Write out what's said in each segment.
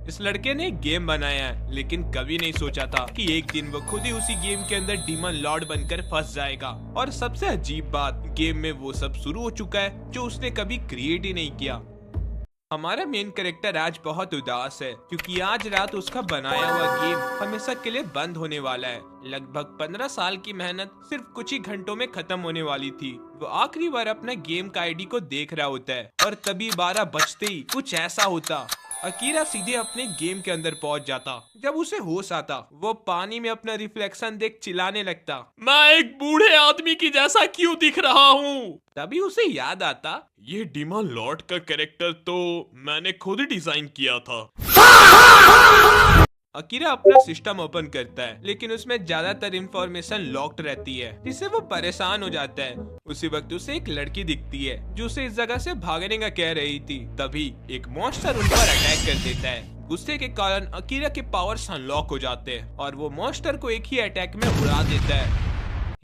इस लड़के ने एक गेम बनाया है, लेकिन कभी नहीं सोचा था कि एक दिन वो खुद ही उसी गेम के अंदर डीमन लॉर्ड बनकर फंस जाएगा। और सबसे अजीब बात, गेम में वो सब शुरू हो चुका है जो उसने कभी क्रिएट ही नहीं किया। हमारा मेन कैरेक्टर आज बहुत उदास है क्योंकि आज रात उसका बनाया हुआ गेम हमेशा के लिए बंद होने वाला है। लगभग 15 साल की मेहनत सिर्फ कुछ ही घंटों में खत्म होने वाली थी। वो आखिरी बार अपने गेम का आईडी को देख रहा होता है और तभी 12 बजते ही कुछ ऐसा होता। अकीरा सीधे अपने गेम के अंदर पहुंच जाता। जब उसे होश आता, वो पानी में अपना रिफ्लेक्शन देख चिल्लाने लगता, मैं एक बूढ़े आदमी की जैसा क्यों दिख रहा हूँ? तभी उसे याद आता, ये डीमन लॉर्ड का कैरेक्टर तो मैंने खुद ही डिजाइन किया था। अकीरा अपना सिस्टम ओपन करता है, लेकिन उसमें ज्यादातर इंफॉर्मेशन लॉक्ड रहती है, जिससे वो परेशान हो जाता है। उसी वक्त उसे एक लड़की दिखती है जो उसे इस जगह से भागने का कह रही थी। तभी एक मॉन्स्टर उन पर अटैक कर देता है। गुस्से के कारण अकीरा के पावर्स अनलॉक हो जाते हैं और वो मॉन्स्टर को एक ही अटैक में उड़ा देता है।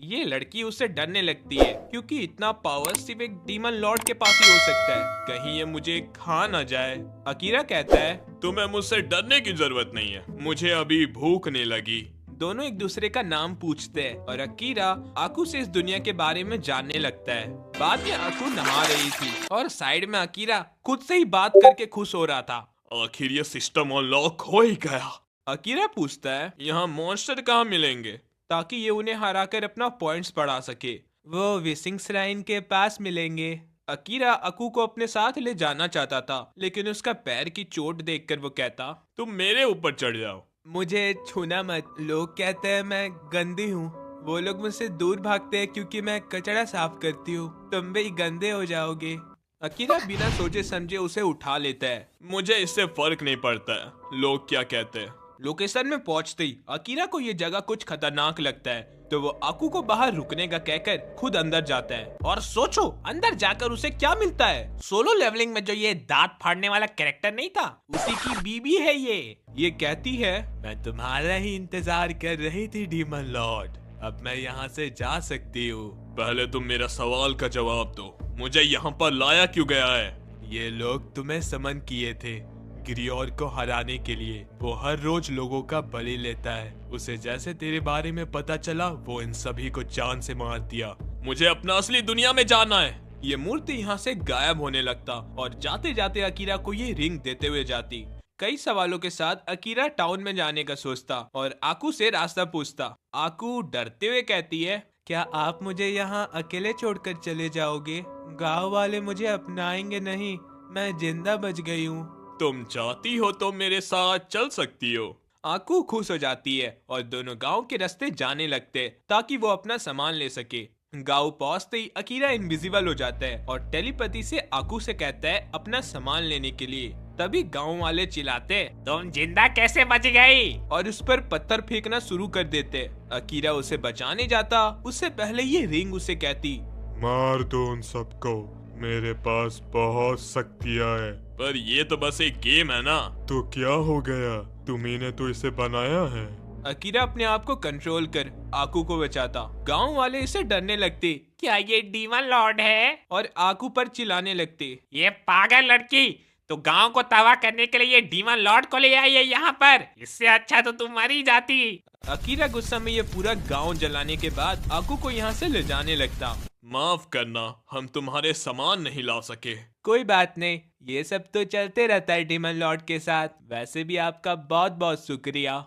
ये लड़की उससे डरने लगती है क्योंकि इतना पावर सिर्फ एक डीमन लॉर्ड के पास ही हो सकता है। कहीं ये मुझे खा ना जाए। अकीरा कहता है, तुम्हें मुझसे डरने की जरूरत नहीं है, मुझे अभी भूख नहीं लगी। दोनों एक दूसरे का नाम पूछते हैं और अकीरा आकू से इस दुनिया के बारे में जानने लगता है। बाद में आकू नहा रही थी और साइड में अकीरा खुद से ही बात करके खुश हो रहा था। आखिर ये सिस्टम अनलॉक हो ही गया। अकीरा पूछता है, यहाँ मॉन्स्टर कहाँ मिलेंगे ताकि ये उन्हें हराकर अपना पॉइंट्स बढ़ा सके। वो विशिंग श्राइन के पास मिलेंगे। अकीरा अकू को अपने साथ ले जाना चाहता था, लेकिन उसका पैर की चोट देखकर वो कहता, तुम मेरे ऊपर चढ़ जाओ। मुझे छूना मत, लोग कहते हैं मैं गंदी हूँ। वो लोग मुझसे दूर भागते हैं क्योंकि मैं कचरा साफ करती हूँ। तुम भी गंदे हो जाओगे। अकीरा बिना सोचे समझे उसे उठा लेता है। मुझे इससे फर्क नहीं पड़ता है लोग क्या कहते हैं। लोकेशन में पहुंचते ही अकीरा को ये जगह कुछ खतरनाक लगता है, तो वो आकू को बाहर रुकने का कहकर खुद अंदर जाता है। और सोचो अंदर जाकर उसे क्या मिलता है। सोलो लेवलिंग में जो ये दांत फाड़ने वाला कैरेक्टर नहीं था, उसी की बीबी है ये कहती है, मैं तुम्हारा ही इंतजार कर रही थी डीमन लॉर्ड, अब मैं यहाँ से जा सकती हूँ। पहले तुम मेरा सवाल का जवाब दो, मुझे यहाँ पर लाया क्यों गया है? ये लोग तुम्हें समन किए थे गिरियोर को हराने के लिए। वो हर रोज लोगों का बलि लेता है। उसे जैसे तेरे बारे में पता चला, वो इन सभी को जान से मार दिया। मुझे अपना असली दुनिया में जाना है। ये मूर्ति यहाँ से गायब होने लगता और जाते जाते अकीरा को ये रिंग देते हुए जाती। कई सवालों के साथ अकीरा टाउन में जाने का सोचता और आकू से रास्ता पूछता। आकू डरते हुए कहती है, क्या आप मुझे यहाँ अकेले छोड़कर चले जाओगे? गाँव वाले मुझे अपनाएंगे नहीं, मैं जिंदा बच गई हूँ। तुम चाहती हो तो मेरे साथ चल सकती हो। आकू खुश हो जाती है और दोनों गांव के रास्ते जाने लगते ताकि वो अपना सामान ले सके। गांव पहुंचते ही अकीरा इनविजिबल हो जाता है और टेलीपैथी से आकू से कहता है अपना सामान लेने के लिए। तभी गांव वाले चिल्लाते, तुम जिंदा कैसे बच गई? और उस पर पत्थर फेंकना शुरू कर देते। अकीरा उसे बचाने जाता, उससे पहले ये रिंग उसे कहती, मार दो उन सबको, मेरे पास बहुत शक्तियाँ है। पर ये तो बस एक गेम है ना। तो क्या हो गया, तुम्ही ने तो इसे बनाया है। अकीरा अपने आप को कंट्रोल कर आकू को बचाता। गांव वाले इसे डरने लगते, क्या ये डीमन लॉर्ड है? और आकू पर चिल्लाने लगते, ये पागल लड़की तो गांव को तबाह करने के लिए ये डीमन लॉर्ड को ले आई है यहाँ पर। इससे अच्छा तो तुम मर ही जाती। अकीरा गुस्सा में ये पूरा गांव जलाने के बाद आकू को यहाँ से ले जाने लगता। माफ करना, हम तुम्हारे सामान नहीं ला सके। कोई बात नहीं, ये सब तो चलते रहता है डीमन लॉर्ड के साथ। वैसे भी आपका बहुत बहुत शुक्रिया।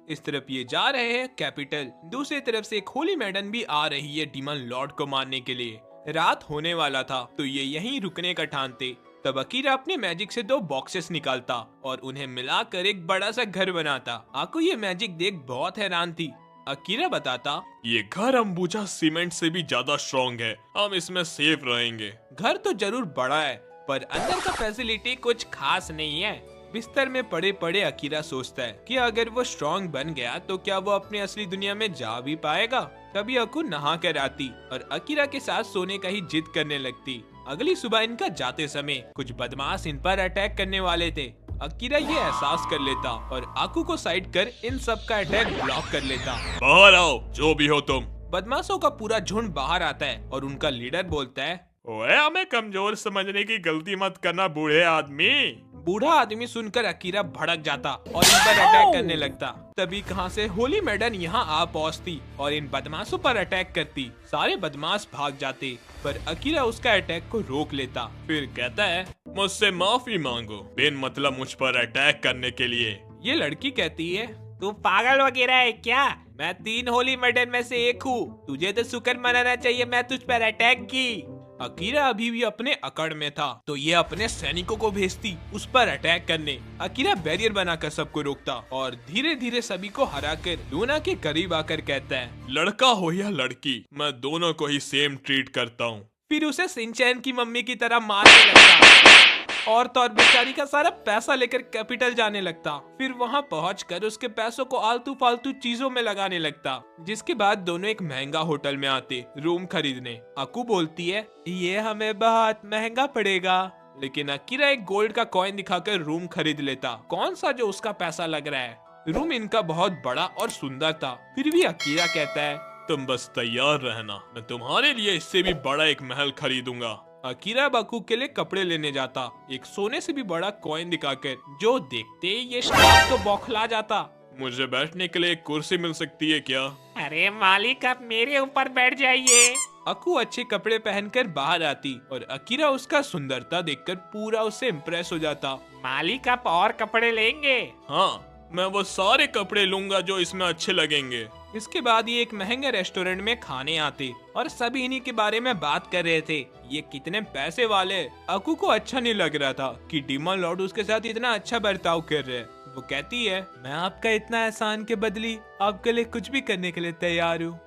इस तरफ ये जा रहे हैं कैपिटल, दूसरी तरफ से एक होली मैडन भी आ रही है डीमन लॉर्ड को मारने के लिए। रात होने वाला था तो ये यहीं रुकने का ठानते। तब अकीरा अपने मैजिक से 2 बॉक्सेस निकालता और उन्हें मिलाकर एक बड़ा सा घर बनाता। आकू ये मैजिक देख बहुत हैरान थी। अकीरा बताता, ये घर अंबुजा सीमेंट से भी ज्यादा स्ट्रॉन्ग है, हम इसमें सेफ रहेंगे। घर तो जरूर बड़ा है, पर अंदर का फैसिलिटी कुछ खास नहीं है। बिस्तर में पड़े पड़े अकीरा सोचता है कि अगर वो स्ट्रॉन्ग बन गया तो क्या वो अपनी असली दुनिया में जा भी पाएगा। तभी अकू नहा कर आती और अकीरा के साथ सोने का ही जिद करने लगती। अगली सुबह इनका जाते समय कुछ बदमाश इन पर अटैक करने वाले थे। अकीरा ये एहसास कर लेता और आकू को साइड कर इन सब का अटैक ब्लॉक कर लेता। बाहर आओ जो भी हो तुम। बदमाशों का पूरा झुंड बाहर आता है और उनका लीडर बोलता है, ओए, हमें कमजोर समझने की गलती मत करना बूढ़े आदमी। बूढ़ा आदमी सुनकर अकीरा भड़क जाता और इन पर अटैक करने लगता। तभी कहां से होली मैडन यहां आ पहुंचती और इन बदमाशों पर अटैक करती। सारे बदमाश भाग जाते पर अकीरा उसका अटैक को रोक लेता। फिर कहता है, मुझसे माफी मांगो बिन मतलब मुझ पर अटैक करने के लिए। ये लड़की कहती है, तू पागल वगैरह है क्या? मैं 3 होली मैडन में से एक हूँ। तुझे तो शुक्र मनाना चाहिए मैं तुझ पर अटैक की। अकीरा अभी भी अपने अकड़ में था तो ये अपने सैनिकों को भेजती उस पर अटैक करने। अकीरा बैरियर बनाकर सबको रोकता और धीरे धीरे सभी को हराकर लूना के करीब आकर कहता है, लड़का हो या लड़की, मैं दोनों को ही सेम ट्रीट करता हूँ। फिर उसे सिंचैन की मम्मी की तरह मारने लगता और तो और बेचारी का सारा पैसा लेकर कैपिटल जाने लगता। फिर वहां पहुंचकर उसके पैसों को आलतू फालतू चीजों में लगाने लगता। जिसके बाद दोनों एक महंगा होटल में आते रूम खरीदने। अकू बोलती है, ये हमें बहुत महंगा पड़ेगा, लेकिन अकीरा एक गोल्ड का कॉइन दिखाकर रूम खरीद लेता, कौन सा जो उसका पैसा लग रहा है। रूम इनका बहुत बड़ा और सुंदर था। फिर भी अकीरा कहता है, तुम बस तैयार रहना, मैं तुम्हारे लिए इससे भी बड़ा एक महल खरीदूंगा। अकीरा बकू के लिए कपड़े लेने जाता, एक सोने से भी बड़ा कॉइन दिखाकर, जो देखते ही ये स्टाफ तो बौखला जाता। मुझे बैठने के लिए एक कुर्सी मिल सकती है क्या? अरे मालिक, आप मेरे ऊपर बैठ जाइए। अकू अच्छे कपड़े पहनकर बाहर आती और अकीरा उसका सुंदरता देखकर पूरा उससे इम्प्रेस हो जाता। मालिक, आप और कपड़े लेंगे? हाँ, मैं वो सारे कपड़े लूंगा जो इसमें अच्छे लगेंगे। इसके बाद ये एक महंगे रेस्टोरेंट में खाने आते और सभी इन्हीं के बारे में बात कर रहे थे, ये कितने पैसे वाले। अकू को अच्छा नहीं लग रहा था कि डीमन लॉर्ड उसके साथ इतना अच्छा बर्ताव कर रहे। वो कहती है, मैं आपका इतना एहसान के बदली आपके लिए कुछ भी करने के लिए तैयार हूँ।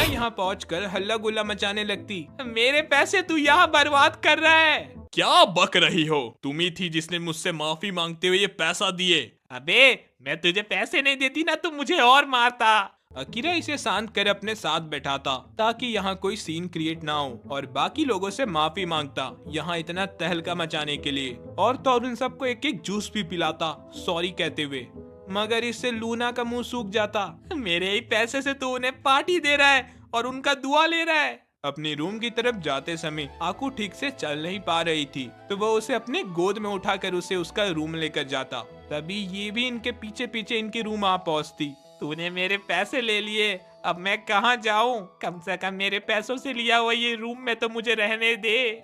यहाँ पहुँचकर हल्ला गुल्ला मचाने लगती, मेरे पैसे तू यहाँ बर्बाद कर रहा है। क्या बक रही हो? तुम ही थी जिसने मुझसे माफी मांगते हुए ये पैसा दिए। अबे, मैं तुझे पैसे नहीं देती ना तो मुझे और मारता। अकीरा इसे शांत कर अपने साथ बैठाता ताकि यहाँ कोई सीन क्रिएट ना हो और बाकी लोगों से माफी मांगता यहाँ इतना तहलका मचाने के लिए। और तो और उन सबको एक एक जूस भी पिलाता सॉरी कहते हुए, मगर इससे लूना का मुंह सूख जाता। मेरे ही पैसे से तू उन्हें पार्टी दे रहा है और उनका दुआ ले रहा है। अपनी रूम की तरफ जाते समय आकू ठीक से चल नहीं पा रही थी तो वो उसे अपने गोद में उठाकर उसे उसका रूम लेकर जाता। तभी ये भी इनके पीछे पीछे इनके रूम आ पहुंचती। तूने मेरे पैसे ले लिए, अब मैं कहाँ जाऊँ? कम से कम मेरे पैसों से लिया हुआ ये रूम में तो मुझे रहने दे।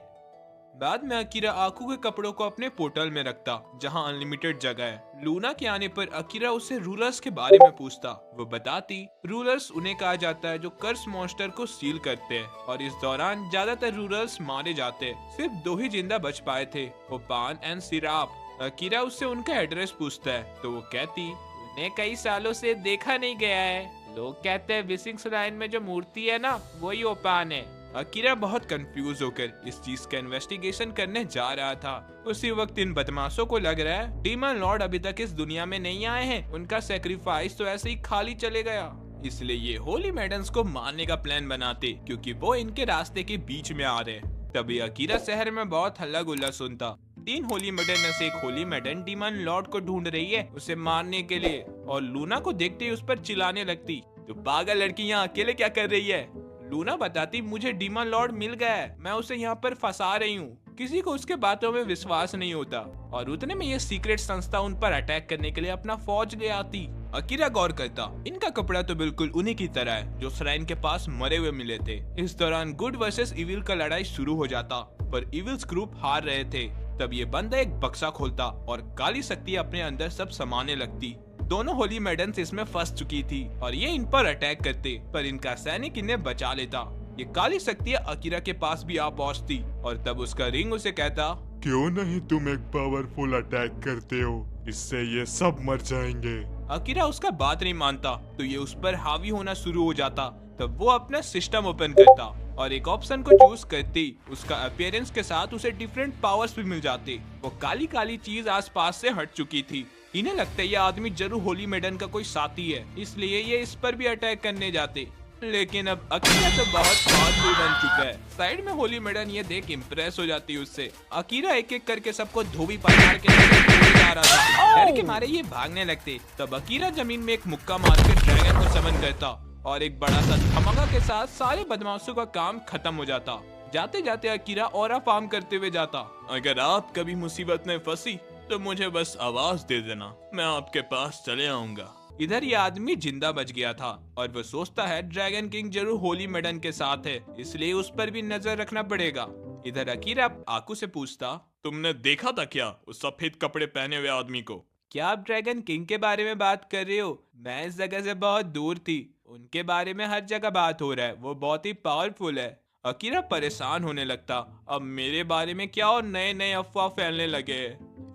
बाद में अकीरा आकू के कपड़ों को अपने पोर्टल में रखता जहां अनलिमिटेड जगह है। लूना के आने पर अकीरा उससे रूलर्स के बारे में पूछता। वो बताती, रूलर्स उन्हें कहा जाता है जो कर्स मॉन्स्टर को सील करते हैं और इस दौरान ज्यादातर रूलर्स मारे जाते हैं। सिर्फ 2 ही जिंदा बच पाए थे, वो पान एंड सिराप। अकीरा उससे उनका एड्रेस पूछता है तो वो कहती, उन्हें कई सालों से देखा नहीं गया है। लोग कहते हैं विशिंग श्राइन में जो मूर्ति है ना, वही ओपान है। अकीरा बहुत कंफ्यूज होकर इस चीज का इन्वेस्टिगेशन करने जा रहा था। उसी वक्त इन बदमाशों को लग रहा है डीमन लॉर्ड अभी तक इस दुनिया में नहीं आए हैं, उनका सेक्रीफाइस तो ऐसे ही खाली चले गया। इसलिए ये होली मैडन्स को मारने का प्लान बनाते क्योंकि वो इनके रास्ते के बीच में आ रहे। तभी अकीरा शहर में बहुत हल्ला गुल्ला सुनता। 3 होली मैडन में से एक होली मैडन डीमन लॉर्ड को ढूंढ रही है उसे मारने के लिए और लूना को देखते ही उस पर चिल्लाने लगती, तो पागल लड़की यहाँ अकेले क्या कर रही है। लूना बताती, मुझे डीमन लॉर्ड मिल गया है, मैं उसे यहाँ पर फंसा रही हूँ। किसी को उसके बातों में विश्वास नहीं होता और उतने में ये सीक्रेट संस्था उन पर अटैक करने के लिए अपना फौज ले आती। अकीरा गौर करता, इनका कपड़ा तो बिल्कुल उन्हीं की तरह है जो श्राइन के पास मरे हुए मिले थे। इस दौरान गुड वर्सेस इविल का लड़ाई शुरू हो जाता पर इविल्स ग्रुप हार रहे थे। तब ये बंदा एक बक्सा खोलता और काली शक्ति अपने अंदर सब समाने लगती। दोनों होली मैडन्स इसमें फंस चुकी थी और ये इन पर अटैक करते पर इनका सैनिक इन्हें बचा लेता। ये काली शक्ति अकीरा के पास भी आ पहुंचती और तब उसका रिंग उसे कहता, क्यों नहीं तुम एक पावरफुल अटैक करते हो, इससे ये सब मर जाएंगे। अकीरा उसका बात नहीं मानता तो ये उस पर हावी होना शुरू हो जाता। तब वो अपना सिस्टम ओपन करता और एक ऑप्शन को चूज करती उसका अपीयरेंस के साथ उसे डिफरेंट पावर्स भी मिल जाते। वो काली काली चीज आसपास से हट चुकी थी। इन्हें लगता है ये आदमी जरूर होली मैडन का कोई साथी है, इसलिए ये इस पर भी अटैक करने जाते। लेकिन अब अकीरा तो बहुत पावरफुल बन चुका है। साइड में होली मैडन ये देख इम्प्रेस हो जाती है उससे। अकीरा एक एक करके सबको धोबी पछाड़ के जा रहा था। डर के मारे ये भागने लगते। तब अकीरा जमीन में एक मुक्का मारकर ड्रैगन को समन करता और एक बड़ा सा धमाका के साथ सारे बदमाशों का काम खत्म हो जाता। जाते जाते अकीरा ऑरा फार्म करते हुए जाता। अगर आप कभी मुसीबत में फंसी तो मुझे बस आवाज दे देना, मैं आपके पास चले आऊंगा। इधर ये आदमी जिंदा बच गया था और वो सोचता है ड्रैगन किंग जरूर होली मेडन के साथ है, इसलिए उस पर भी नजर रखना पड़ेगा। इधर अकीरा आकू से पूछता, तुमने देखा था क्या उस सफेद कपड़े पहने हुए आदमी को? क्या आप ड्रैगन किंग के बारे में बात कर रहे हो? मैं इस जगह से बहुत दूर थी, उनके बारे में हर जगह बात हो रहा है, वो बहुत ही पावरफुल है। अकीरा परेशान होने लगता, अब मेरे बारे में क्या और नए नए अफवाह फैलने लगे।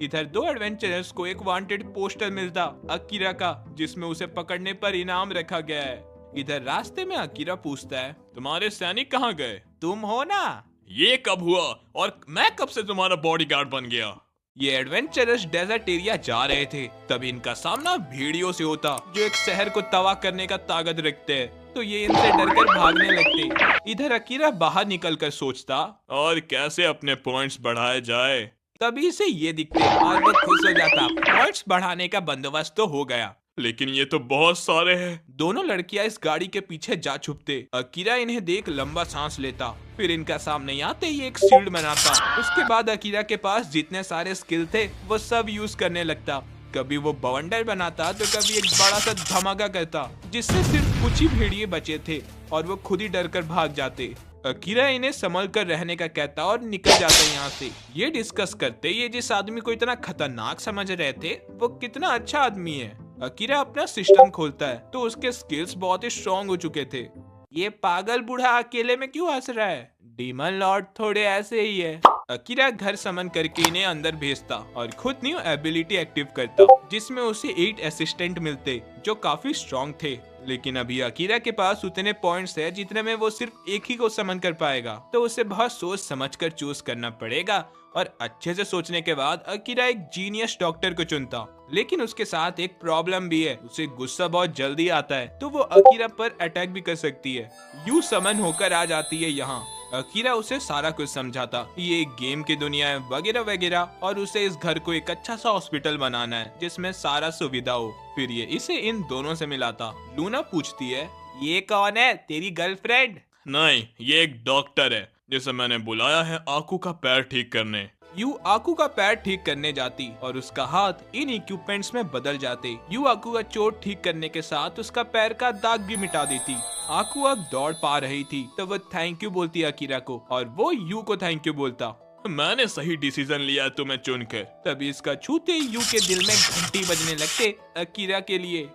इधर दो एडवेंचरर्स को एक वांटेड पोस्टर मिलता अकीरा का, जिसमें उसे पकड़ने पर इनाम रखा गया है। इधर रास्ते में अकीरा पूछता है, तुम्हारे सैनिक कहाँ गए? तुम हो ना? ये कब हुआ और मैं कब से तुम्हारा बॉडीगार्ड बन गया? ये एडवेंचरर्स डेजर्ट एरिया जा रहे थे, तभी इनका सामना भेड़ियों से होता जो एक शहर को तबाह करने का ताकत रखते हैं, तो ये इनसे डरकर भागने लगते। इधर अकीरा बाहर निकलकर सोचता, और कैसे अपने पॉइंट्स बढ़ाए जाए। तभी से ये दिखते और वो खुश हो जाता, पॉइंट्स बढ़ाने का बंदोबस्त तो हो गया। लेकिन ये तो बहुत सारे हैं। दोनों लड़कियां इस गाड़ी के पीछे जा छुपते। अकीरा इन्हें देख लंबा सांस लेता, फिर इनका सामने आते ही एक शील्ड बनाता। उसके बाद अकीरा के पास जितने सारे स्किल थे वो सब यूज करने लगता। कभी वो बवंडर बनाता तो कभी एक बड़ा सा धमाका करता, जिससे सिर्फ कुछ ही भेड़िए बचे थे और वो खुद ही डर कर भाग जाते। अकीरा इन्हें संभल कर रहने का कहता और निकल जाता यहाँ से। ये डिस्कस करते ये जिस आदमी को इतना खतरनाक समझ रहे थे वो कितना अच्छा आदमी है। अकीरा अपना सिस्टम खोलता है तो उसके स्किल्स बहुत ही स्ट्रॉन्ग हो चुके थे। ये पागल बूढ़ा अकेले में क्यों हंस रहा है? डीमन लॉर्ड थोड़े ऐसे ही है। अकीरा घर समन करके इन्हें अंदर भेजता और खुद न्यू एबिलिटी एक्टिव करता, जिसमें उसे 8 असिस्टेंट मिलते जो काफी स्ट्रॉन्ग थे। लेकिन अभी अकीरा के पास उतने पॉइंट्स है जितने में वो सिर्फ एक ही को समन कर पाएगा, तो उसे बहुत सोच समझ कर चूज करना पड़ेगा। और अच्छे से सोचने के बाद अकीरा एक जीनियस डॉक्टर को चुनता। लेकिन उसके साथ एक प्रॉब्लम भी है, उसे गुस्सा बहुत जल्दी आता है, तो वो अकीरा पर अटैक भी कर सकती है। यू समन होकर आ जाती है यहाँ। अकीरा उसे सारा कुछ समझाता, ये एक गेम की दुनिया है वगैरह वगैरह, और उसे इस घर को एक अच्छा सा हॉस्पिटल बनाना है जिसमें सारा सुविधा हो। फिर ये इसे इन दोनों से मिलाता। लूना पूछती है, ये कौन है, तेरी गर्लफ्रेंड? नहीं, ये एक डॉक्टर है जिसे मैंने बुलाया है आकू का पैर ठीक करने। यू आकू का पैर ठीक करने जाती और उसका हाथ इन इक्विपमेंट्स में बदल जाते। यू आकू का चोट ठीक करने के साथ उसका पैर का दाग भी मिटा देती। आकू अब दौड़ पा रही थी तो वो थैंक यू बोलती अकीरा को और वो यू को थैंक यू बोलता। मैंने सही डिसीजन लिया तुम्हें चुनकर। तभी इसका छूते यू के दिल में घंटी बजने लगते अकीरा के लिए।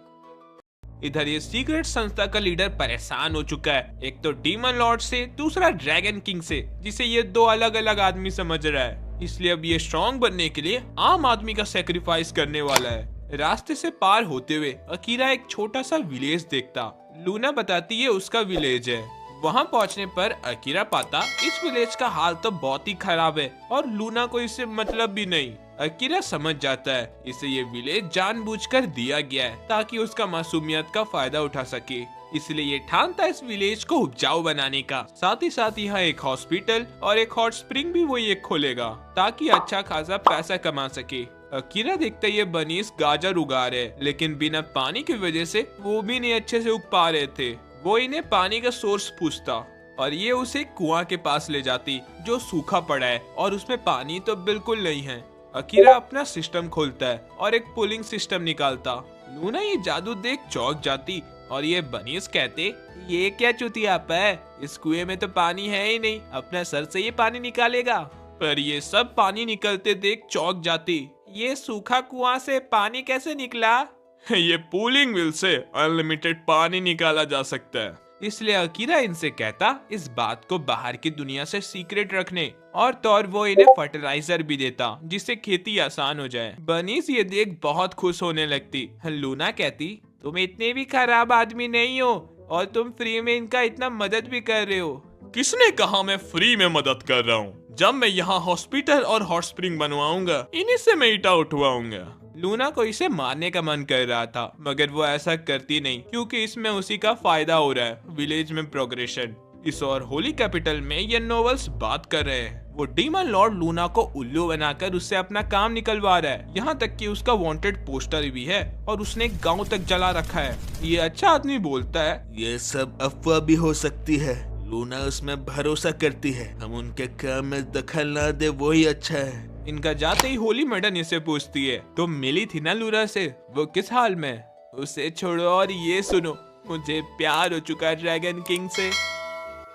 इधर ये सीक्रेट संस्था का लीडर परेशान हो चुका है, एक तो डीमन लॉर्ड से, दूसरा ड्रैगन किंग से, जिसे ये दो अलग अलग आदमी समझ रहा है। इसलिए अब ये स्ट्रॉन्ग बनने के लिए आम आदमी का सेक्रीफाइस करने वाला है। रास्ते से पार होते हुए अकीरा एक छोटा सा विलेज देखता। लूना बताती है उसका विलेज है। वहां पहुंचने पर अकीरा पाता इस विलेज का हाल तो बहुत ही खराब है और लूना को इससे मतलब भी नहीं। अकीरा समझ जाता है इसे ये विलेज जानबूझकर दिया गया है ताकि उसका मासूमियत का फायदा उठा सके, इसलिए ये ठानता इस विलेज को उपजाऊ बनाने का। साथ ही साथ यहाँ एक हॉस्पिटल और एक हॉट स्प्रिंग भी वो ये खोलेगा ताकि अच्छा खासा पैसा कमा सके। अकीरा देखता ये बनीस गाजर उगा रहे, लेकिन बिना पानी की वजह से वो भी नहीं अच्छे से उग पा रहे थे। वो इन्हें पानी का सोर्स पूछता और ये उसे कुआं के पास ले जाती जो सूखा पड़ा है और उसमें पानी तो बिल्कुल नहीं है। अकीरा अपना सिस्टम खोलता है और एक पुलिंग सिस्टम निकालता। लूना ये जादू देख चौंक जाती और ये बनीस कहते, ये क्या चुतियाप है, इस कुएं में तो पानी है ही नहीं, अपना सर से ये पानी निकालेगा। पर ये सब पानी निकलते देख चौंक जाती, ये सूखा कुआं से पानी कैसे निकला? ये पूलिंग व्हील से अनलिमिटेड पानी निकाला जा सकता है। इसलिए अकीरा इनसे कहता इस बात को बाहर की दुनिया से सीक्रेट रखने, और तो और वो इन्हें फर्टिलाइजर भी देता जिससे खेती आसान हो जाए। बनीस ये देख बहुत खुश होने लगती। लूना कहती, तुम इतने भी खराब आदमी नहीं हो और तुम फ्री में इनका इतना मदद भी कर रहे हो। किसने कहा मैं फ्री में मदद कर रहा हूँ? जब मैं यहाँ हॉस्पिटल और हॉट स्प्रिंग बनवाऊंगा इन्हीं से मैं ईटा उठवाऊंगा। लूना को इसे मारने का मन कर रहा था, मगर वो ऐसा करती नहीं क्योंकि इसमें उसी का फायदा हो रहा है, विलेज में प्रोग्रेशन। इस और होली कैपिटल में ये नोवेल्स बात कर रहे हैं। वो डीमन लॉर्ड लूना को उल्लू बनाकर उससे अपना काम निकलवा रहा है, यहाँ तक कि उसका वांटेड पोस्टर भी है और उसने गांव तक जला रखा है। ये अच्छा आदमी बोलता है, ये सब अफवाह भी हो सकती है, लूना उसमें भरोसा करती है, हम उनके काम में दखल ना दे वही अच्छा है। इनका जाते ही होली मैडन इसे पूछती है, तुम मिली थी ना लूना से, वो किस हाल में? उसे छोड़ो और ये सुनो, मुझे प्यार हो चुका है ड्रैगन किंग से।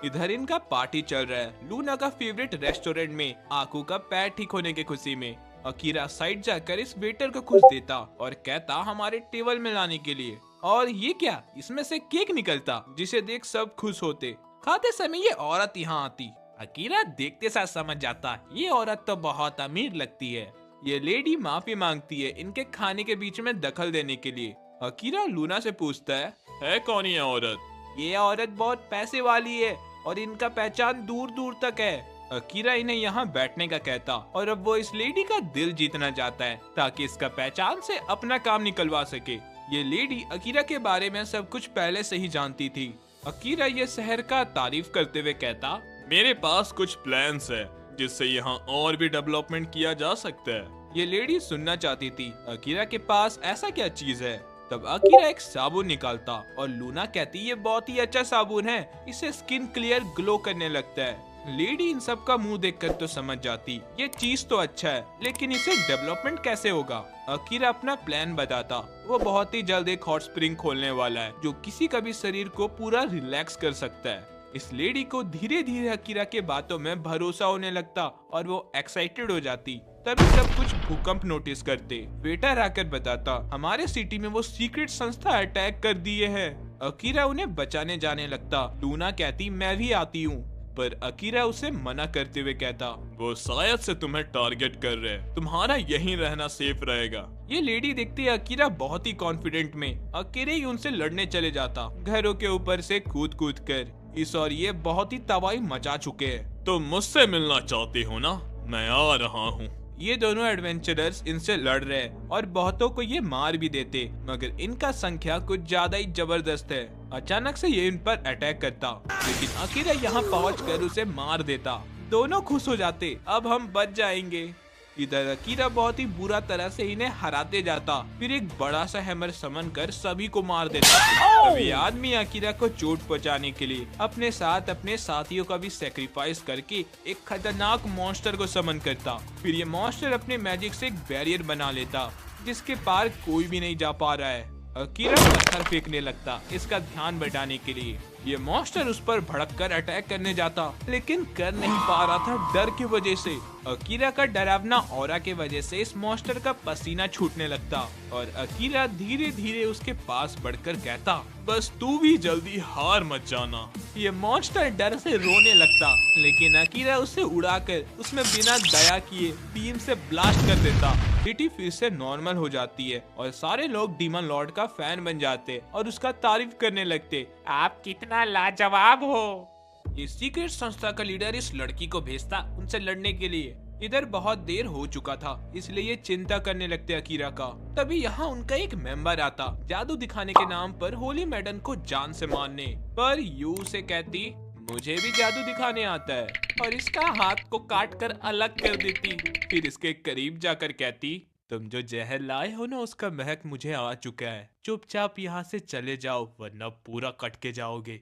इधर इनका पार्टी चल रहा है लूना का फेवरेट रेस्टोरेंट में। आकू का पैर ठीक होने की खुशी में अकीरा साइड जाकर इस वेटर को खुश देता और कहता हमारे टेबल में लाने के लिए। और ये क्या, इसमें से केक निकलता जिसे देख सब खुश होते। खाते समय ये औरत यहाँ आती। अकीरा देखते साथ समझ जाता ये औरत तो बहुत अमीर लगती है। ये लेडी माफी मांगती है इनके खाने के बीच में दखल देने के लिए। अकीरा लूना से पूछता है कौन ये औरत? ये औरत बहुत पैसे वाली है और इनका पहचान दूर दूर तक है। अकीरा इन्हें यहाँ बैठने का कहता और अब वो इस लेडी का दिल जीतना चाहता है ताकि इसका पहचान से अपना काम निकलवा सके। ये लेडी अकीरा के बारे में सब कुछ पहले से ही जानती थी। अकीरा ये शहर का तारीफ करते हुए कहता, मेरे पास कुछ प्लान्स है जिससे यहाँ और भी डेवलपमेंट किया जा सकता है। ये लेडी सुनना चाहती थी अकीरा के पास ऐसा क्या चीज है। तब अकीरा एक साबुन निकालता और लूना कहती ये बहुत ही अच्छा साबुन है, इससे स्किन क्लियर ग्लो करने लगता है। लेडी इन सब का मुंह देखकर तो समझ जाती ये चीज तो अच्छा है, लेकिन इसे डेवलपमेंट कैसे होगा। अकीरा अपना प्लान बताता। वो बहुत ही जल्द एक हॉट स्प्रिंग खोलने वाला है जो किसी का भी शरीर को पूरा रिलैक्स कर सकता है। इस लेडी को धीरे धीरे अकीरा के बातों में भरोसा होने लगता और वो एक्साइटेड हो जाती। तभी सब कुछ भूकंप नोटिस करते। वेटर आकर बताता हमारे सिटी में वो सीक्रेट संस्था अटैक कर दिए है। अकीरा उन्हें बचाने जाने लगता। लूना कहती मैं भी आती हूँ, पर अकीरा उसे मना करते हुए कहता वो शायद से तुम्हें टारगेट कर रहे हैं, तुम्हारा यहीं रहना सेफ रहेगा। ये लेडी देखती है अकीरा बहुत ही कॉन्फिडेंट में अकेले ही उनसे लड़ने चले जाता, घरों के ऊपर से कूद कूद कर। इस और ये बहुत ही तबाही मचा चुके हैं। तुम मुझसे मिलना चाहते हो ना, मैं आ रहा हूँ। ये दोनों एडवेंचरर्स इनसे लड़ रहे हैं और बहुतों को ये मार भी देते, मगर इनका संख्या कुछ ज्यादा ही जबरदस्त है। अचानक से ये इन पर अटैक करता, लेकिन अकीरा यहाँ पहुंचकर उसे मार देता। दोनों खुश हो जाते, अब हम बच जाएंगे। इधर अकीरा बहुत ही बुरा तरह से इन्हें हराते जाता, फिर एक बड़ा सा हैमर समन कर सभी को मार देता। अब ये आदमी अकीरा को चोट पहुंचाने के लिए अपने साथ अपने साथियों का भी सेक्रीफाइस करके एक खतरनाक मॉन्स्टर को समन करता। फिर ये मॉन्स्टर अपने मैजिक से एक बैरियर बना लेता जिसके पार कोई भी नहीं जा पा रहा है। अकीरा पत्थर फेंकने लगता इसका ध्यान बटाने के लिए। ये मॉन्स्टर उस पर भड़क कर अटैक करने जाता, लेकिन कर नहीं पा रहा था डर की वजह से। अकीरा का डरावना ऑरा के वजह से इस मॉन्स्टर का पसीना छूटने लगता और अकीरा धीरे धीरे उसके पास बढ़कर कहता बस तू भी जल्दी हार मत जाना। ये मॉन्स्टर डर से रोने लगता, लेकिन अकीरा उसे उड़ाकर उसमें बिना दया किए बीम से ब्लास्ट कर देता। सिटी फिर से नॉर्मल हो जाती है और सारे लोग डीमन लॉर्ड का फैन बन जाते और उसका तारीफ करने लगते। आप कितना लाजवाब हो। ये सीक्रेट संस्था का लीडर इस लड़की को भेजता उनसे लड़ने के लिए। इधर बहुत देर हो चुका था, इसलिए ये चिंता करने लगते अकीरा का। तभी यहाँ उनका एक मेंबर आता जादू दिखाने के नाम पर होली मैडन को जान से मारने। पर यू से कहती मुझे भी जादू दिखाने आता है और इसका हाथ को काट कर अलग कर देती। फिर इसके करीब जाकर कहती तुम जो जहर लाए हो ना उसका महक मुझे आ चुका है, चुपचाप यहाँ से चले जाओ वरना पूरा कट के जाओगे।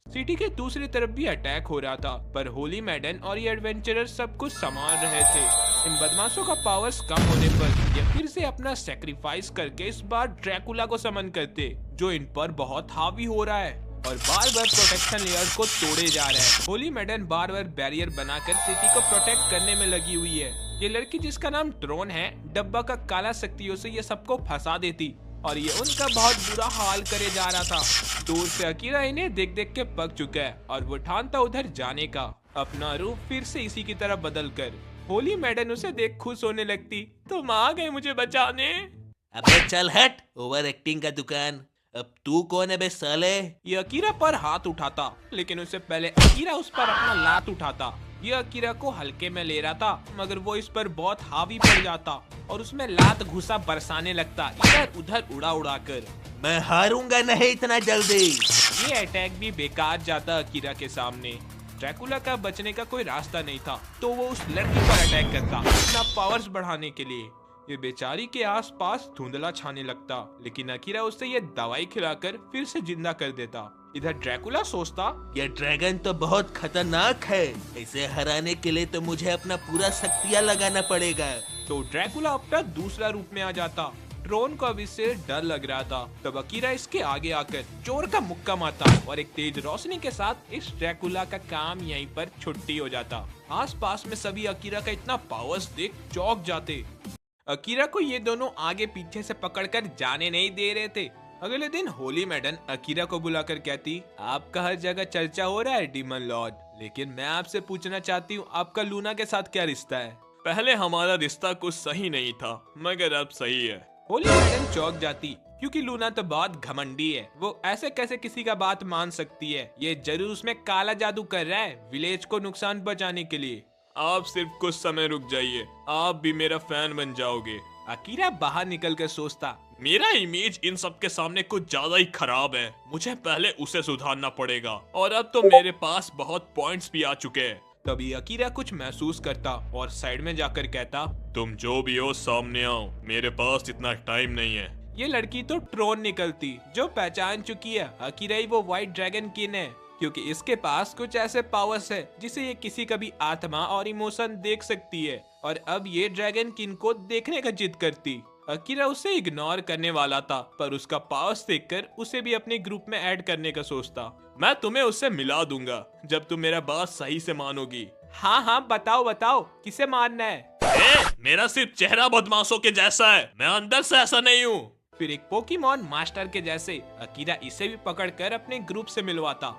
सिटी के दूसरी तरफ भी अटैक हो रहा था, पर होली मैडन और ये एडवेंचरर सब कुछ संभाल रहे थे। इन बदमाशों का पावर्स कम होने पर ये फिर से अपना सेक्रीफाइस करके इस बार ड्रैकुला को समन करते, जो इन पर बहुत हावी हो रहा है और बार बार प्रोटेक्शन लेयर को तोड़े जा रहा है। होली मैडन बार बार बैरियर बनाकर सिटी को प्रोटेक्ट करने में लगी हुई है। ये लड़की जिसका नाम ड्रोन है, डब्बा का काला शक्तियों से ये सबको फंसा देती और ये उनका बहुत बुरा हाल करे जा रहा था। दूर से अकीरा इन्हें देख देख के पक चुका है और वो ठानता उधर जाने का, अपना रूप फिर से इसी की तरह बदल कर। होली मैडन उसे देख खुश होने लगती, तुम आ गए मुझे बचाने। अबे चल हट, ओवर एक्टिंग का दुकान। अब तू कौन है बे साले? ये अकीरा पर हाथ उठाता, लेकिन उससे पहले अकीरा उस पर अपना लात उठाता। ये अकीरा को हल्के में ले रहा था, मगर वो इस पर बहुत हावी पड़ जाता और उसमें लात घुसा बरसाने लगता इधर उधर उड़ा उड़ा कर। मैं हारूंगा नहीं इतना जल्दी। ये अटैक भी बेकार जाता अकीरा के सामने। ड्रैकुला का बचने का कोई रास्ता नहीं था, तो वो उस लड़की पर अटैक करता अपना पावर्स बढ़ाने के लिए। ये बेचारी के आसपास धुंधला छाने लगता, लेकिन अकीरा उसे ये दवाई खिलाकर फिर से जिंदा कर देता। इधर ड्रैकुला सोचता, ये ड्रैगन तो बहुत खतरनाक है, इसे हराने के लिए तो मुझे अपना पूरा शक्तियाँ लगाना पड़ेगा। तो ड्रैकुला अपना दूसरा रूप में आ जाता। ट्रोन को अब इससे डर लग रहा था, तब अकीरा इसके आगे आकर चोर का मुक्का मारता और एक तेज रोशनी के साथ इस ड्रैकुला का काम यहीं पर छुट्टी हो जाता। आसपास में सभी अकीरा का इतना पावर्स देख चौंक जाते। अकीरा को ये दोनों आगे पीछे से पकड़कर जाने नहीं दे रहे थे। अगले दिन होली मैडम अकीरा को बुलाकर कहती, आपका हर जगह चर्चा हो रहा है डीमन लॉर्ड, लेकिन मैं आपसे पूछना चाहती हूँ आपका लूना के साथ क्या रिश्ता है? पहले हमारा रिश्ता कुछ सही नहीं था, मगर अब सही है। होली मैडम चौंक जाती, क्योंकि लूना तो बहुत घमंडी है। वो ऐसे कैसे किसी का बात मान सकती है? ये जरूर उसमें काला जादू कर रहा है विलेज को नुकसान पहुंचाने के लिए। आप सिर्फ कुछ समय रुक जाइए, आप भी मेरा फैन बन जाओगे। अकीरा बाहर निकल कर सोचता, मेरा इमेज इन सब के सामने कुछ ज्यादा ही खराब है, मुझे पहले उसे सुधारना पड़ेगा। और अब तो मेरे पास बहुत पॉइंट्स भी आ चुके हैं। तभी अकीरा कुछ महसूस करता और साइड में जाकर कहता, तुम जो भी हो सामने आओ, मेरे पास इतना टाइम नहीं है। ये लड़की तो ट्रोन निकलती, जो पहचान चुकी है अकीरा ही वो व्हाइट ड्रैगन किन है, क्योंकि इसके पास कुछ ऐसे पावर्स है जिसे ये किसी का भी आत्मा और इमोशन देख सकती है। और अब ये ड्रैगन किन को देखने का जिद करती। अकीरा उसे इग्नोर करने वाला था, पर उसका पावर्स देखकर उसे भी अपने ग्रुप में ऐड करने का सोचता। मैं तुम्हें उससे मिला दूंगा जब तुम मेरा बात सही से मानोगी। हाँ हाँ बताओ बताओ, किसे मारना है? मेरा सिर्फ चेहरा बदमाशों के जैसा है, मैं अंदर से ऐसा नहीं हूँ। फिर एक पोकेमॉन मास्टर के जैसे अकीरा इसे भी पकड़कर अपने ग्रुप से मिलवाता।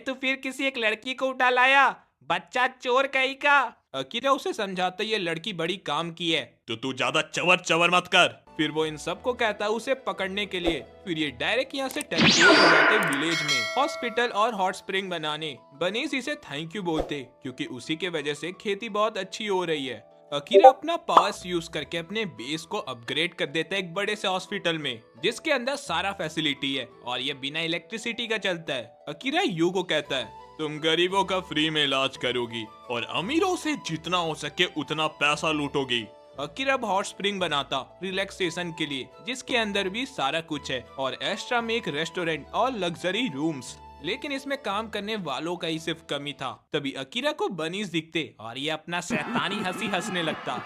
तो फिर किसी एक लड़की को उठा लाया, बच्चा चोर कहीं का। अकीरा उसे समझाता ये लड़की बड़ी काम की है, तो तू ज्यादा चवर चवर मत कर। फिर वो इन सबको कहता उसे पकड़ने के लिए। फिर ये डायरेक्ट यहाँ से टेलीपोर्ट हो जाते विलेज में हॉस्पिटल और हॉट स्प्रिंग बनाने। बनीस इसे थैंक यू बोलते, क्योंकि उसी के वजह से खेती बहुत अच्छी हो रही है। अकीरा अपना पावर्स यूज करके अपने बेस को अपग्रेड कर देता है एक बड़े से हॉस्पिटल में, जिसके अंदर सारा फैसिलिटी है और ये बिना इलेक्ट्रिसिटी का चलता है। अकीरा यू को कहता है, तुम गरीबों का फ्री में इलाज करोगी और अमीरों से जितना हो सके उतना पैसा लूटोगी। अकीरा अब हॉट स्प्रिंग बनाता रिलैक्सेशन के लिए, जिसके अंदर भी सारा कुछ है और एक्स्ट्रा में एक रेस्टोरेंट और लग्जरी रूम्स। लेकिन इसमें काम करने वालों का ही सिर्फ कमी था। तभी अकीरा को बनीस दिखते और ये अपना शैतानी हंसी हंसने लगता।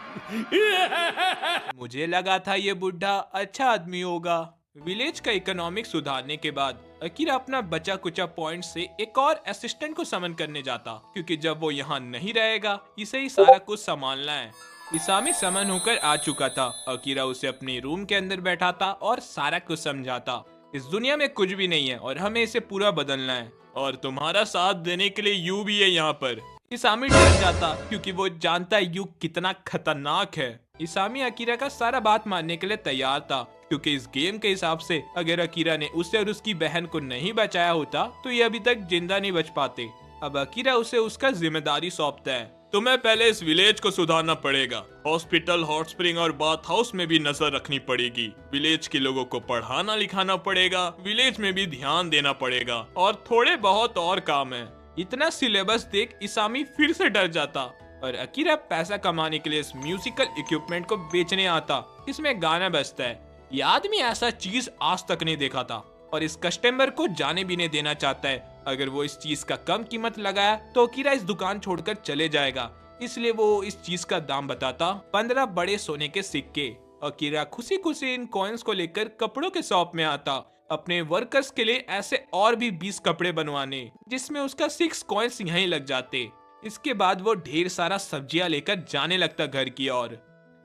मुझे लगा था ये बुढ़ा अच्छा आदमी होगा। विलेज का इकोनॉमिक सुधारने के बाद अकीरा अपना बचा कुचा पॉइंट से एक और असिस्टेंट को समन करने जाता, क्योंकि जब वो यहाँ नहीं रहेगा इसे ही सारा कुछ संभालना है। इसामी समन होकर आ चुका था। अकीरा उसे अपने रूम के अंदर बैठाता और सारा कुछ समझाता। इस दुनिया में कुछ भी नहीं है और हमें इसे पूरा बदलना है, और तुम्हारा साथ देने के लिए यू भी है यहाँ पर। इसामी डर जाता, क्योंकि वो जानता है यू कितना खतरनाक है। इसामी अकीरा का सारा बात मानने के लिए तैयार था, क्योंकि इस गेम के हिसाब से अगर अकीरा ने उसे और उसकी बहन को नहीं बचाया होता तो ये अभी तक जिंदा नहीं बच पाते। अब अकीरा उसे उसका जिम्मेदारी सौंपता है। तुम्हें पहले इस विलेज को सुधारना पड़ेगा। हॉस्पिटल, हॉट स्प्रिंग और बाथ हाउस में भी नजर रखनी पड़ेगी। विलेज के लोगों को पढ़ाना लिखाना पड़ेगा, विलेज में भी ध्यान देना पड़ेगा और थोड़े बहुत और काम है। इतना सिलेबस देख इसामी फिर से डर जाता और अकीरा पैसा कमाने के लिए इस म्यूजिकल इक्विपमेंट को बेचने आता। इसमें गाना बजता है। ये आदमी ऐसा चीज आज तक नहीं देखा था और इस कस्टमर को जाने भी नहीं देना चाहता है। अगर वो इस चीज का कम कीमत लगाया तो अकीरा इस दुकान छोड़कर चले जाएगा, इसलिए वो इस चीज का दाम बताता 15 बड़े सोने के सिक्के। अकीरा खुशी खुशी इन कॉइन्स को लेकर कपड़ों के शॉप में आता, अपने वर्कर्स के लिए ऐसे और भी 20 कपड़े बनवाने, जिसमें उसका 6 कॉइन्स यहीं लग जाते। इसके बाद वो ढेर सारा सब्जियां लेकर जाने लगता घर की ओर।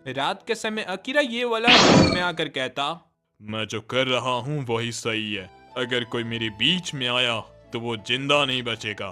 रात के समय अकीरा ये वाला रूम में आकर कहता, मैं जो कर रहा हूँ वही सही है। अगर कोई मेरे बीच में आया तो वो जिंदा नहीं बचेगा।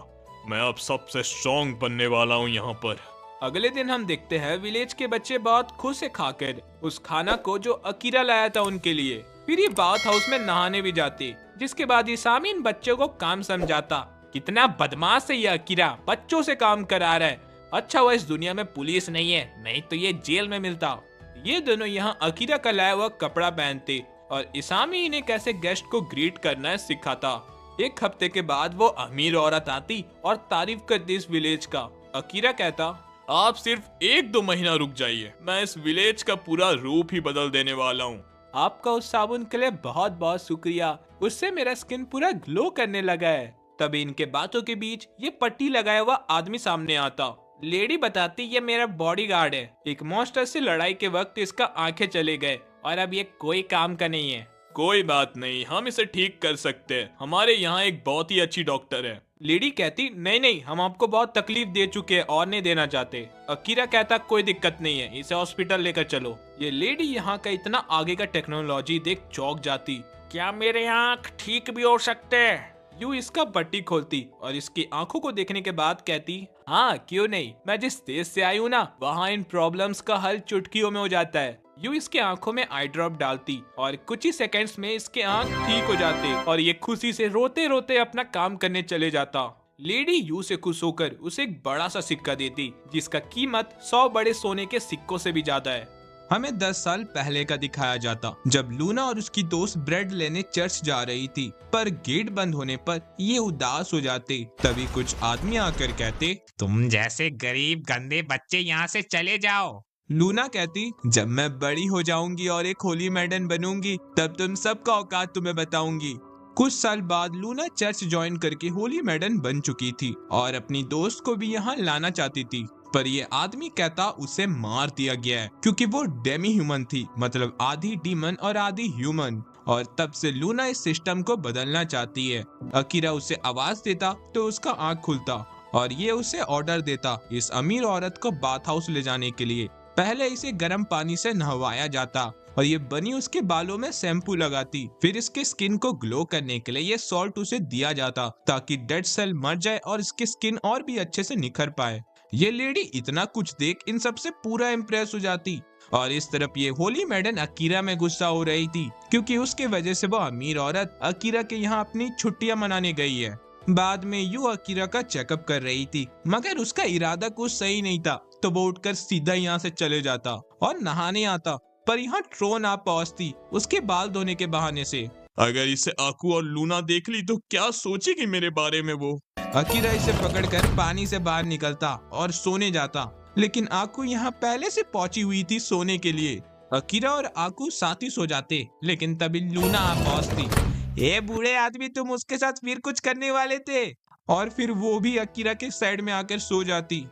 मैं अब सबसे स्ट्रॉन्ग बनने वाला हूँ यहाँ पर। अगले दिन हम देखते हैं विलेज के बच्चे बहुत खुश है खाकर उस खाना को जो अकीरा लाया था उनके लिए। फिर ये बाथ हाउस में नहाने भी जाते, जिसके बाद इसामी इन बच्चों को काम समझाता। कितना बदमाश है ये अकीरा, बच्चों से काम करा रहा है। अच्छा हुआ इस दुनिया में पुलिस नहीं है, नहीं तो ये जेल में मिलता। ये दोनों यहाँ अकीरा का लाया हुआ कपड़ा पहनते और इसामी इन्हें कैसे गेस्ट को ग्रीट करना है सिखाता। एक हफ्ते के बाद वो अमीर औरत आती और तारीफ करती इस विलेज का। अकीरा कहता, आप सिर्फ 1-2 महीना रुक जाइए, मैं इस विलेज का पूरा रूप ही बदल देने वाला हूँ। आपका उस साबुन के लिए बहुत बहुत शुक्रिया, उससे मेरा स्किन पूरा ग्लो करने लगा है। तभी इनके बातों के बीच ये पट्टी लगाया हुआ आदमी सामने आता। लेडी बताती ये मेरा बॉडीगार्ड है, एक मॉन्स्टर से लड़ाई के वक्त इसका आंखें चले गए और अब ये कोई काम का नहीं है। कोई बात नहीं, हम इसे ठीक कर सकते हैं, हमारे यहाँ एक बहुत ही अच्छी डॉक्टर है। लेडी कहती नहीं नहीं, हम आपको बहुत तकलीफ दे चुके हैं और नहीं देना चाहते। अकीरा कहता कोई दिक्कत नहीं है, इसे हॉस्पिटल लेकर चलो। ये लेडी यहाँ का इतना आगे का टेक्नोलॉजी देख चौंक जाती। क्या मेरे आँख ठीक भी हो सकते हैं? यू इसका पट्टी खोलती और इसकी आंखों को देखने के बाद कहती हाँ क्यों नहीं, मैं जिस देश से आई हूँ ना, वहाँ इन प्रॉब्लम्स का हल चुटकियों में हो जाता है। यू इसके आंखों में आई ड्रॉप डालती और कुछ ही सेकंड्स में इसके आंख ठीक हो जाते और ये खुशी से रोते रोते अपना काम करने चले जाता। लेडी यू से खुश होकर उसे एक बड़ा सा सिक्का देती जिसका कीमत 100 बड़े सोने के सिक्कों से भी ज्यादा है। हमें 10 साल पहले का दिखाया जाता, जब लूना और उसकी दोस्त ब्रेड लेने चर्च जा रही थी, पर गेट बंद होने पर ये उदास हो जाते। तभी कुछ आदमी आकर कहते तुम जैसे गरीब गंदे बच्चे यहाँ से चले जाओ। लूना कहती जब मैं बड़ी हो जाऊंगी और एक होली मैडन बनूंगी तब तुम सबका औकात तुम्हें बताऊंगी। कुछ साल बाद लूना चर्च ज्वाइन करके होली मैडन बन चुकी थी और अपनी दोस्त को भी यहाँ लाना चाहती थी, पर ये आदमी कहता उसे मार दिया गया है क्योंकि वो डेमी ह्यूमन थी, मतलब आधी डीमन और आधी ह्यूमन। और तब से लूना इस सिस्टम को बदलना चाहती है। अकीरा उसे आवाज देता तो उसका आंख खुलता और ये उसे ऑर्डर देता इस अमीर औरत को बाथ हाउस ले जाने के लिए। पहले इसे गर्म पानी से नहवाया जाता और ये बनी उसके बालों में शैम्पू लगाती। फिर इसके स्किन को ग्लो करने के लिए ये सॉल्ट उसे दिया जाता ताकि डेड सेल मर जाए और इसकी स्किन और भी अच्छे से निखर पाए। ये लेडी इतना कुछ देख इन सब से पूरा इम्प्रेस हो जाती। और इस तरफ ये होली मैडन अकीरा में गुस्सा हो रही थी क्योंकि उसके वजह से वो अमीर औरत अकीरा के यहाँ अपनी छुट्टियां मनाने गई है। बाद में यू अकीरा का चेकअप कर रही थी, मगर उसका इरादा कुछ सही नहीं था, तो वो उठकर सीधा यहाँ से चले जाता और नहाने आता। पर यहाँ ट्रोन आ पहुंचती उसके बाल धोने के बहाने से। अगर इसे आकू और लूना देख ली तो क्या सोचेगी मेरे बारे में वो। अकीरा इसे पकड़कर पानी से बाहर निकलता और सोने जाता, लेकिन आकू यहाँ पहले से पहुंची हुई थी सोने के लिए। अकीरा और आकू साथ ही सो जाते, लेकिन तभी लूना आ पहुंचती। ए बूढ़े आदमी, तुम उसके साथ फिर कुछ करने वाले थे। और फिर वो भी अकीरा के साइड में आकर सो जाती।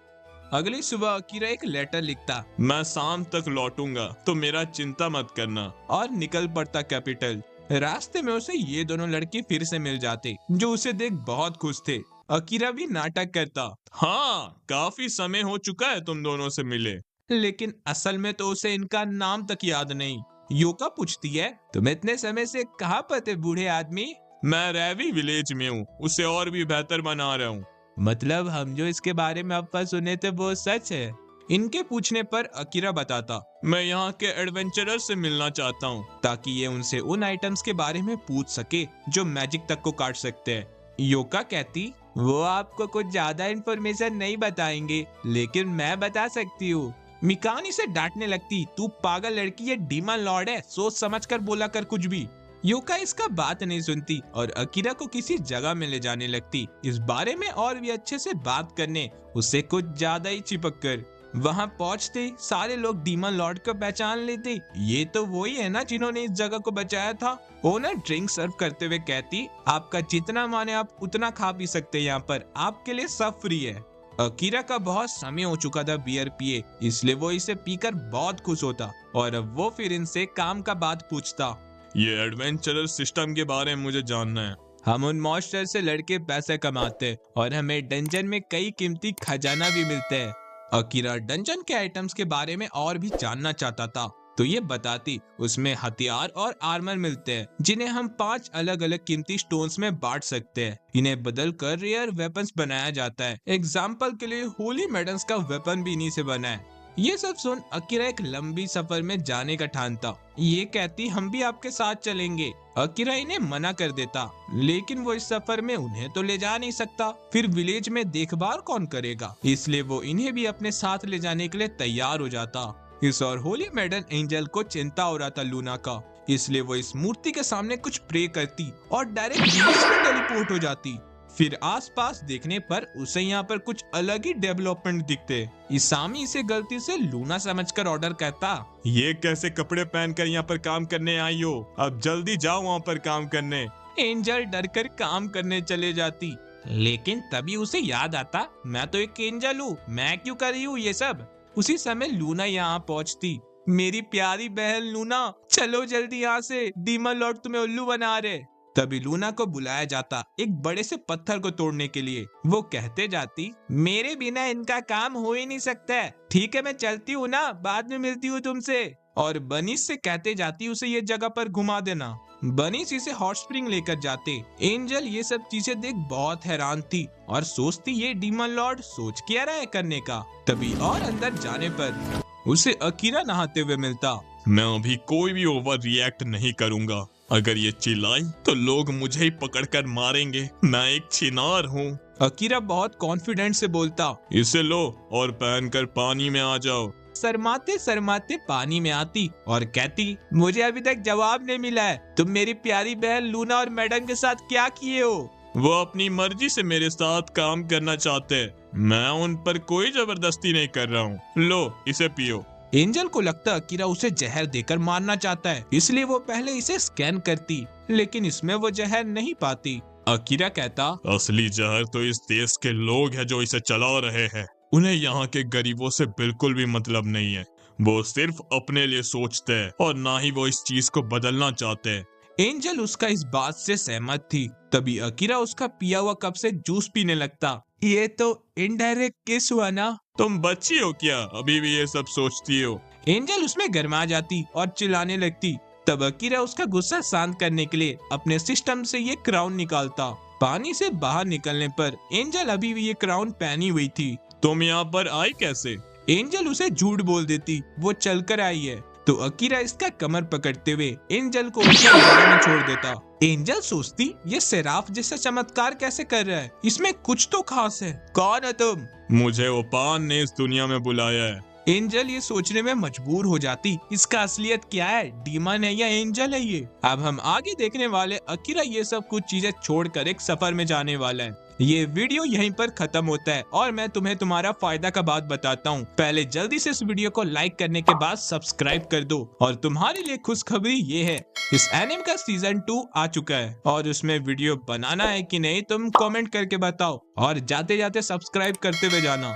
अगली सुबह अकीरा एक लेटर लिखता, मैं शाम तक लौटूंगा तो मेरा चिंता मत करना, और निकल पड़ता कैपिटल। रास्ते में उसे ये दोनों लड़के फिर से मिल जाते जो उसे देख बहुत खुश थे। अकीरा भी नाटक करता, हाँ काफी समय हो चुका है तुम दोनों से मिले। लेकिन असल में तो उसे इनका नाम तक याद नहीं। योका पूछती है, तुम इतने समय से कहाँ पर थे बूढ़े आदमी? मैं रैवी विलेज में हूँ, उसे और भी बेहतर बना रहा हूँ। मतलब हम जो इसके बारे में अब तक सुने थे वो सच है? इनके पूछने पर अकीरा बताता, मैं यहाँ के एडवेंचरर से मिलना चाहता हूँ ताकि ये उनसे उन आइटम्स के बारे में पूछ सके जो मैजिक तक को काट सकते हैं। योका कहती, वो आपको कुछ ज्यादा इन्फॉर्मेशन नहीं बताएंगे, लेकिन मैं बता सकती हूँ। मिकान इसे डांटने लगती, तू पागल लड़की, ये डीमन लॉर्ड है, सोच समझ कर बोला कर कुछ भी। योका इसका बात नहीं सुनती और अकीरा को किसी जगह में ले जाने लगती इस बारे में और भी अच्छे से बात करने, उससे कुछ ज्यादा ही चिपक कर। वहाँ पहुँचते सारे लोग डीमन लॉर्ड को पहचान लेते, ये तो वही है ना जिन्होंने इस जगह को बचाया था। ओनर ड्रिंक सर्व करते हुए कहती, आपका जितना माने आप उतना खा पी सकते हैं, यहाँ पर आपके लिए सब फ्री है। अकीरा का बहुत समय हो चुका था बियर पिए, इसलिए वो इसे पीकर बहुत खुश होता और अब वो फिर इनसे काम का बात पूछता। ये एडवेंचरर सिस्टम के बारे में मुझे जानना है। हम उन मॉन्स्टर से लड़के पैसे कमाते हैं और हमें डंजन में कई कीमती खजाना भी मिलते हैं। अकीरा डंजन के आइटम्स के बारे में और भी जानना चाहता था, तो ये बताती उसमें हथियार और आर्मर मिलते हैं जिन्हें हम 5 अलग अलग कीमती स्टोन्स में बांट सकते हैं। इन्हें बदल कर रेयर वेपन्स बनाया जाता है। एग्जाम्पल के लिए होली मेडन्स का वेपन भी इन्हीं से बना है। ये सब सुन अकीरा एक लंबी सफर में जाने का ठानता। ये कहती, हम भी आपके साथ चलेंगे। अकीरा इन्हें मना कर देता, लेकिन वो इस सफर में उन्हें तो ले जा नहीं सकता, फिर विलेज में देखभाल कौन करेगा, इसलिए वो इन्हें भी अपने साथ ले जाने के लिए तैयार हो जाता। इस और होली मैडन एंजल को चिंता हो रहा था लूना का, इसलिए वो इस मूर्ति के सामने कुछ प्रे करती और डायरेक्ट विलेज में टेलीपोर्ट हो जाती। फिर आसपास देखने पर उसे यहाँ पर कुछ अलग ही डेवलपमेंट दिखते। इसामी इसे गलती से लूना समझकर ऑर्डर करता। ये कैसे कपड़े पहनकर यहाँ पर काम करने आई हो? अब जल्दी जाओ वहाँ पर काम करने। एंजल डरकर काम करने चले जाती, लेकिन तभी उसे याद आता, मैं तो एक एंजल हूँ, मैं क्यों कर रही हूँ ये सब। उसी समय लूना यहाँ पहुँचती। मेरी प्यारी बहन लूना, चलो जल्दी यहाँ से, डीमन लॉर्ड तुम्हें उल्लू बना रहे। तभी लूना को बुलाया जाता एक बड़े से पत्थर को तोड़ने के लिए। वो कहते जाती, मेरे बिना इनका काम हो ही नहीं सकता। ठीक है मैं चलती हूँ ना, बाद में मिलती हूँ तुमसे। और बनीस से कहते जाती उसे ये जगह पर घुमा देना। बनीस इसे हॉट स्प्रिंग लेकर जाते। एंजल ये सब चीजें देख बहुत हैरान थी और सोचती ये डीमन लॉर्ड सोच क्या रहा है करने का। तभी और अंदर जाने पर उसे अकीरा नहाते हुए मिलता। मैं अभी कोई भी ओवर रिएक्ट नहीं करूंगा। अगर ये चिल्लाई तो लोग मुझे ही पकड़कर मारेंगे। मैं एक छिनार हूँ। अकीरा बहुत कॉन्फिडेंट से बोलता। इसे लो और पहनकर पानी में आ जाओ। शर्माते शर्माते पानी में आती और कहती, मुझे अभी तक जवाब नहीं मिला है, तुम मेरी प्यारी बहन लूना और मैडम के साथ क्या किए हो? वो अपनी मर्जी से मेरे साथ काम करना चाहते हैं। मैं उन पर कोई जबरदस्ती नहीं कर रहा हूँ। लो इसे पियो। एंजल को लगता अकीरा उसे जहर देकर मारना चाहता है, इसलिए वो पहले इसे स्कैन करती, लेकिन इसमें वो जहर नहीं पाती। अकीरा कहता, असली जहर तो इस देश के लोग हैं जो इसे चला रहे हैं। उन्हें यहाँ के गरीबों से बिल्कुल भी मतलब नहीं है। वो सिर्फ अपने लिए सोचते हैं और ना ही वो इस चीज को बदलना चाहते हैं। एंजल उसका इस बात से सहमत थी। तभी अकीरा उसका पिया हुआ कप से जूस पीने लगता। ये तो इनडायरेक्ट किस हुआ ना? तुम बच्ची हो क्या, अभी भी ये सब सोचती हो? एंजल उसमें गर्मा जाती और चिल्लाने लगती। तब अकीरा उसका गुस्सा शांत करने के लिए अपने सिस्टम से ये क्राउन निकालता। पानी से बाहर निकलने पर एंजल अभी भी ये क्राउन पहनी हुई थी। तुम यहाँ पर आई कैसे? एंजल उसे झूठ बोल देती, वो चलकर आई है। तो अकीरा इसका कमर पकड़ते हुए एंजल को उसके बारे में छोड़ देता। एंजल सोचती ये सेराफ जैसा चमत्कार कैसे कर रहा है, इसमें कुछ तो खास है। कौन है तुम? मुझे ओपान ने इस दुनिया में बुलाया है। एंजल ये सोचने में मजबूर हो जाती, इसका असलियत क्या है, डीमन है या एंजल है ये। अब हम आगे देखने वाले अकीरा ये सब कुछ चीजें छोड़कर एक सफर में जाने वाला है। ये वीडियो यहीं पर खत्म होता है और मैं तुम्हें तुम्हारा फायदा का बात बताता हूँ। पहले जल्दी से इस वीडियो को लाइक करने के बाद सब्सक्राइब कर दो। और तुम्हारे लिए खुशखबरी ये है, इस एनिमे का सीजन 2 आ चुका है और उसमें वीडियो बनाना है कि नहीं तुम कमेंट करके बताओ और जाते जाते सब्सक्राइब करते हुए जाना।